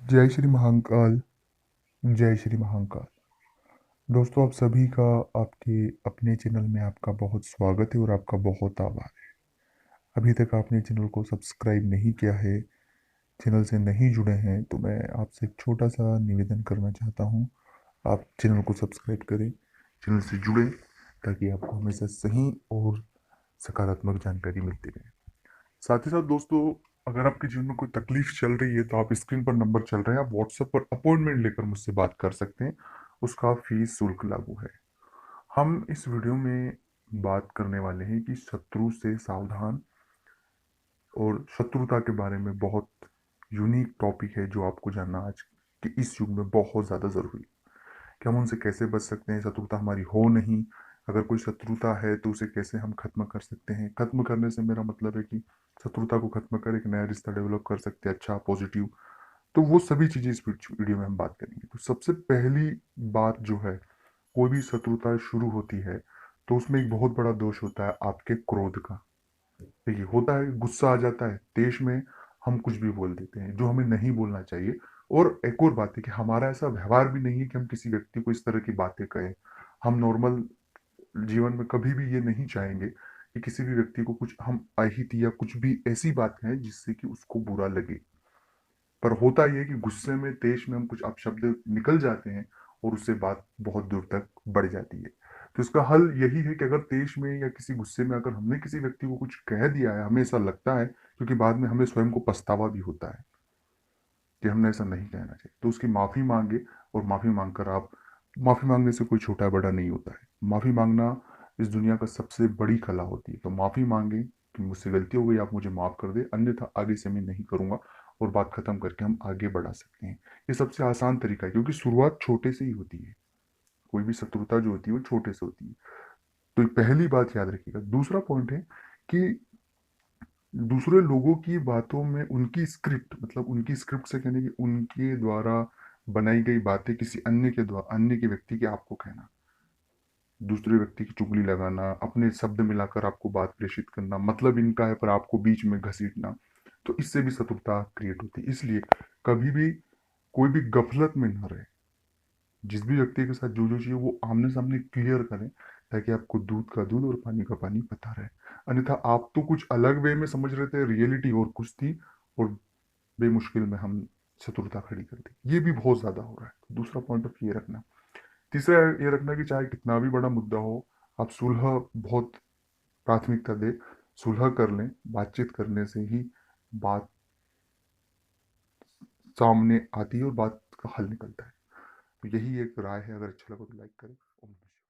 जय श्री महाकाल। जय श्री महाकाल। दोस्तों, आप सभी का आपके अपने चैनल में आपका बहुत स्वागत है और आपका बहुत आभार है। अभी तक आपने चैनल को सब्सक्राइब नहीं किया है, चैनल से नहीं जुड़े हैं, तो मैं आपसे एक छोटा सा निवेदन करना चाहता हूँ। आप चैनल को सब्सक्राइब करें, चैनल से जुड़ें, ताकि आपको हमेशा सही और सकारात्मक जानकारी मिलती रहे। साथ ही साथ दोस्तों, अगर आपके जीवन में कोई तकलीफ चल रही है तो आप स्क्रीन पर नंबर चल रहे हैं, आप व्हाट्सएप पर अपॉइंटमेंट लेकर मुझसे बात कर सकते हैं। उसका फीस शुल्क लागू है। हम इस वीडियो में बात करने वाले हैं कि शत्रु से सावधान और शत्रुता के बारे में। बहुत यूनिक टॉपिक है जो आपको जानना आज के इस युग में बहुत ज़्यादा ज़रूरी है कि हम उनसे कैसे बच सकते हैं, शत्रुता हमारी हो नहीं। अगर कोई शत्रुता है तो उसे कैसे हम खत्म कर सकते हैं। खत्म करने से मेरा मतलब है कि शत्रुता को खत्म कर एक नया रिश्ता डेवलप कर सकते हैं, अच्छा पॉजिटिव। तो वो सभी चीजें इस वीडियो में हम बात करेंगे। तो सबसे पहली बात जो है, कोई भी शत्रुता शुरू होती है तो उसमें एक बहुत बड़ा दोष होता है आपके क्रोध का। देखिए, होता है गुस्सा आ जाता है, देश में हम कुछ भी बोल देते हैं जो हमें नहीं बोलना चाहिए। और एक और बात है कि हमारा ऐसा व्यवहार भी नहीं है कि हम किसी व्यक्ति को इस तरह की बातें कहें। हम नॉर्मल जीवन में कभी भी ये नहीं चाहेंगे कि किसी भी व्यक्ति को कुछ हम अहित या कुछ भी ऐसी बात कहें जिससे कि उसको बुरा लगे। पर होता यह है कि गुस्से में, तेज में हम कुछ अपशब्द निकल जाते हैं और उससे बात बहुत दूर तक बढ़ जाती है। तो इसका हल यही है कि अगर तेज में या किसी गुस्से में अगर हमने किसी व्यक्ति को कुछ कह दिया है, हमें ऐसा लगता है, क्योंकि बाद में हमें स्वयं को पछतावा भी होता है कि हमने ऐसा नहीं कहना चाहिए, तो उसकी माफी मांगे। और माफी मांगकर आप, माफी मांगने से कोई छोटा बड़ा नहीं होता है। माफी मांगना इस दुनिया का सबसे बड़ी कला होती है। तो माफी मांगे कि मुझसे गलती हो गई, आप मुझे माफ कर दे, अन्यथा आगे से मैं नहीं करूंगा। और बात खत्म करके हम आगे बढ़ा सकते हैं। ये सबसे आसान तरीका है, क्योंकि शुरुआत छोटे से ही होती है। कोई भी शत्रुता जो होती है वो छोटे से होती है। तो ये पहली बात याद रखिएगा। दूसरा पॉइंट है कि दूसरे लोगों की बातों में उनकी स्क्रिप्ट, मतलब उनकी स्क्रिप्ट से कहने की उनके द्वारा बनाई गई बातें किसी अन्य के द्वारा, अन्य के व्यक्ति के आपको कहना, दूसरे व्यक्ति की चुगली लगाना, अपने शब्द मिलाकर आपको बात प्रेषित करना, मतलब इनका है पर आपको बीच में घसीटना, तो इससे भी शत्रुता क्रिएट होती है। इसलिए कभी भी कोई भी गफलत में न रहे। जिस भी व्यक्ति के साथ जो जो चाहिए वो आमने सामने क्लियर करें, ताकि आपको दूध का दूध और पानी का पानी पता रहे। अन्यथा आप तो कुछ अलग वे में समझ रहे थे, रियलिटी और कुछ थी, और बेमुश्किल में हम शत्रुता खड़ी कर दी। ये भी बहुत ज्यादा हो रहा है। तो दूसरा पॉइंट ऑफ ये रखना। तीसरा ये रखना कि चाहे कितना भी बड़ा मुद्दा हो, आप सुलह बहुत प्राथमिकता दे, सुलह कर लें। बातचीत करने से ही बात सामने आती है और बात का हल निकलता है। तो यही एक राय है। अगर अच्छा लगा तो लाइक करें।